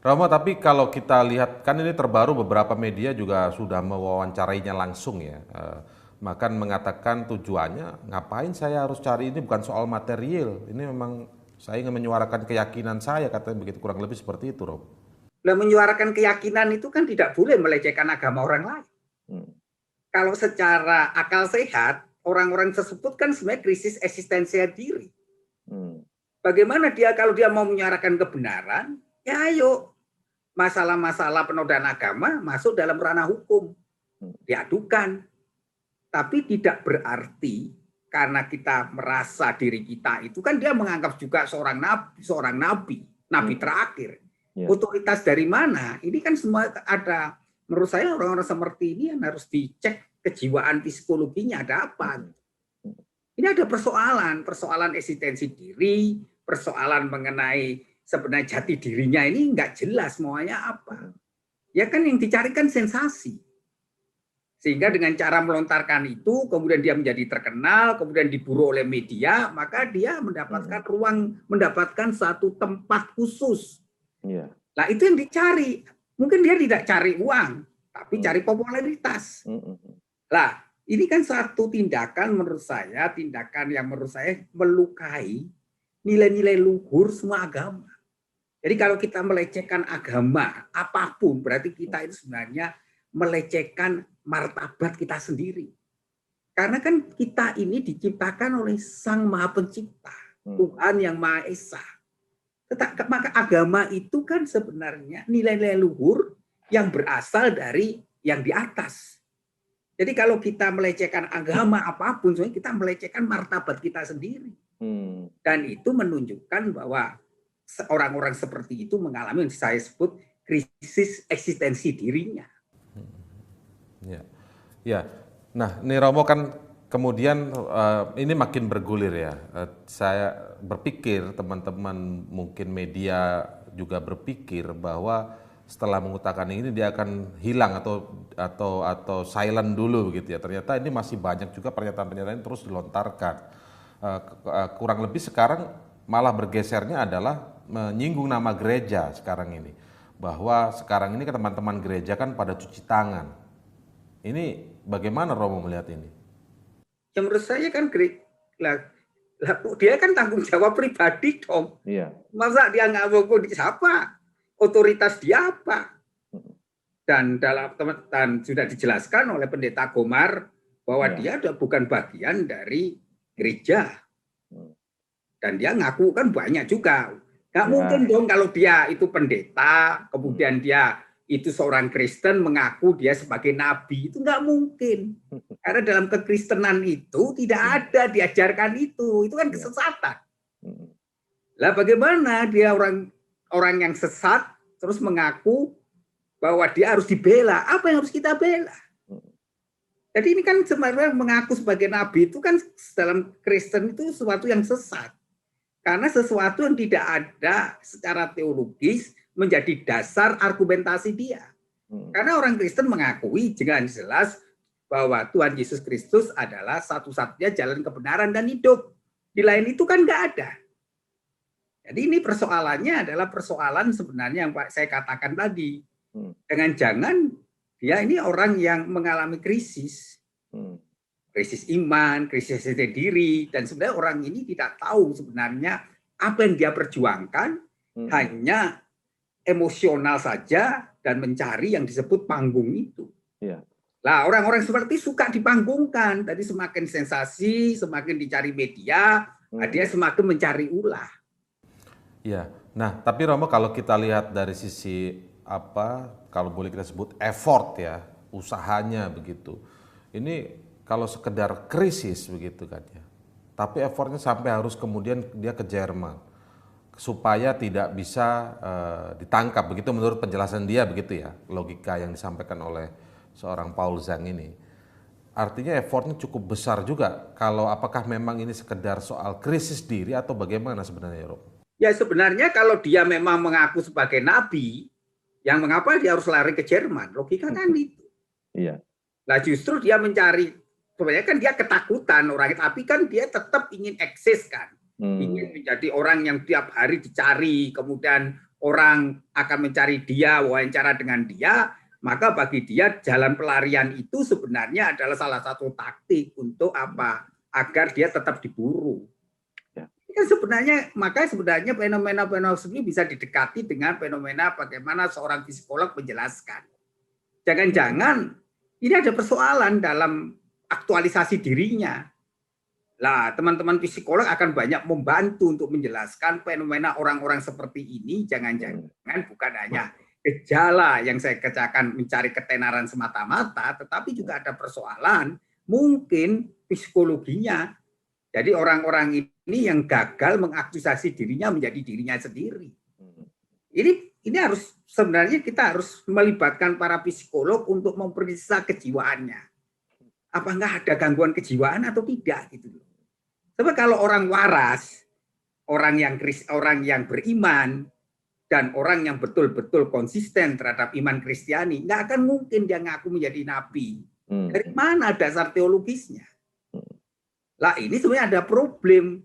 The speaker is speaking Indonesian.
Romo, tapi kalau kita lihat, kan ini terbaru beberapa media juga sudah mewawancarainya langsung ya. Bahkan mengatakan tujuannya, ngapain saya harus cari ini bukan soal material. Ini memang saya ingin menyuarakan keyakinan saya, katanya begitu kurang lebih seperti itu, Romo. Nah, menyuarakan keyakinan itu kan tidak boleh melecehkan agama orang lain. Hmm. Kalau secara akal sehat, orang-orang tersebut kan sebenarnya krisis eksistensial diri. Bagaimana dia kalau dia mau menyuarakan kebenaran, ya ayo, masalah-masalah penodaan agama masuk dalam ranah hukum, diadukan. Tapi tidak berarti karena kita merasa diri kita itu kan dia menganggap juga seorang nabi terakhir. Otoritas dari mana? Ini kan semua ada. Menurut saya orang-orang seperti ini yang harus dicek kejiwaan psikologinya ada apa. Ini ada persoalan eksistensi diri, persoalan mengenai sebenarnya jati dirinya ini nggak jelas maunya apa. Ya kan yang dicarikan sensasi. Sehingga dengan cara melontarkan itu, kemudian dia menjadi terkenal, kemudian diburu oleh media, maka dia mendapatkan ruang, mendapatkan satu tempat khusus. Nah itu yang dicari. Mungkin dia tidak cari uang, tapi cari popularitas. Nah ini kan satu tindakan menurut saya, tindakan yang menurut saya melukai nilai-nilai luhur semua agama. Jadi kalau kita melecehkan agama apapun, berarti kita itu sebenarnya melecehkan martabat kita sendiri. Karena kan kita ini diciptakan oleh Sang Maha Pencipta, Tuhan yang Maha Esa. Maka agama itu kan sebenarnya nilai-nilai luhur yang berasal dari yang di atas. Jadi kalau kita melecehkan agama apapun, sebenarnya kita melecehkan martabat kita sendiri. Dan itu menunjukkan bahwa orang-orang seperti itu mengalami yang saya sebut krisis eksistensi dirinya. Ya, ya. Nah, ini Romo kan kemudian ini makin bergulir ya. Saya berpikir teman-teman mungkin media juga berpikir bahwa setelah mengutarakan ini dia akan hilang atau silent dulu begitu ya. Ternyata ini masih banyak juga pernyataan-pernyataan yang terus dilontarkan. Kurang lebih sekarang malah bergesernya adalah menyinggung nama gereja sekarang ini. Bahwa sekarang ini teman-teman gereja kan pada cuci tangan. Ini bagaimana Romo melihat ini? Ya menurut saya kan dia kan tanggung jawab pribadi dong. Masa dia nggak mau siapa? Otoritas dia apa? Dan sudah dijelaskan oleh Pendeta Komar bahwa dia bukan bagian dari gereja. Dan dia ngaku kan banyak juga. Nggak mungkin dong kalau dia itu pendeta, kemudian dia itu seorang Kristen mengaku dia sebagai nabi, itu nggak mungkin. Karena dalam kekristenan itu tidak ada diajarkan itu kan kesesatan. Lah bagaimana dia orang yang sesat terus mengaku bahwa dia harus dibela? Apa yang harus kita bela? Jadi ini kan sebenarnya mengaku sebagai nabi itu kan dalam Kristen itu sesuatu yang sesat. Karena sesuatu yang tidak ada secara teologis menjadi dasar argumentasi dia. Karena orang Kristen mengakui dengan jelas bahwa Tuhan Yesus Kristus adalah satu-satunya jalan kebenaran dan hidup. Di lain itu kan nggak ada. Jadi ini persoalannya adalah persoalan sebenarnya yang saya katakan tadi. Dengan jangan dia ini orang yang mengalami krisis. Krisis iman, krisis diri, dan sebenarnya orang ini tidak tahu sebenarnya apa yang dia perjuangkan, hanya emosional saja dan mencari yang disebut panggung itu. Lah orang-orang seperti suka dipanggungkan, tadi semakin sensasi, semakin dicari media, dia semakin mencari ulah. Iya, nah tapi Romo kalau kita lihat dari sisi apa, kalau boleh kita sebut effort ya, usahanya begitu. Ini kalau sekedar krisis begitu kan ya. Tapi effortnya sampai harus kemudian dia ke Jerman supaya tidak bisa ditangkap begitu menurut penjelasan dia begitu ya, logika yang disampaikan oleh seorang Paul Zhang ini. Artinya effortnya cukup besar juga. Kalau apakah memang ini sekedar soal krisis diri atau bagaimana sebenarnya, Romo? Ya sebenarnya kalau dia memang mengaku sebagai nabi, yang mengapa dia harus lari ke Jerman? Logika kan itu. Nah justru dia mencari, sebenarnya kan dia ketakutan orang, tapi kan dia tetap ingin eksis kan. Ingin menjadi orang yang tiap hari dicari, kemudian orang akan mencari dia, wawancara dengan dia, maka bagi dia jalan pelarian itu sebenarnya adalah salah satu taktik untuk apa? Agar dia tetap diburu. Ya. Kan sebenarnya, makanya sebenarnya fenomena-fenomena ini bisa didekati dengan fenomena bagaimana seorang psikolog menjelaskan. Jangan-jangan ini ada persoalan dalam aktualisasi dirinya. Lah, teman-teman psikolog akan banyak membantu untuk menjelaskan fenomena orang-orang seperti ini. Jangan-jangan bukan hanya gejala yang saya katakan mencari ketenaran semata-mata, tetapi juga ada persoalan mungkin psikologinya. Jadi orang-orang ini yang gagal mengaktualisasi dirinya menjadi dirinya sendiri. Ini harus sebenarnya kita harus melibatkan para psikolog untuk memeriksa kejiwaannya. Apakah ada gangguan kejiwaan atau tidak gitu. Sebab kalau orang waras, orang yang beriman dan orang yang betul-betul konsisten terhadap iman Kristiani, nggak akan mungkin dia ngaku menjadi nabi. Dari mana dasar teologisnya? Lah ini sebenarnya ada problem.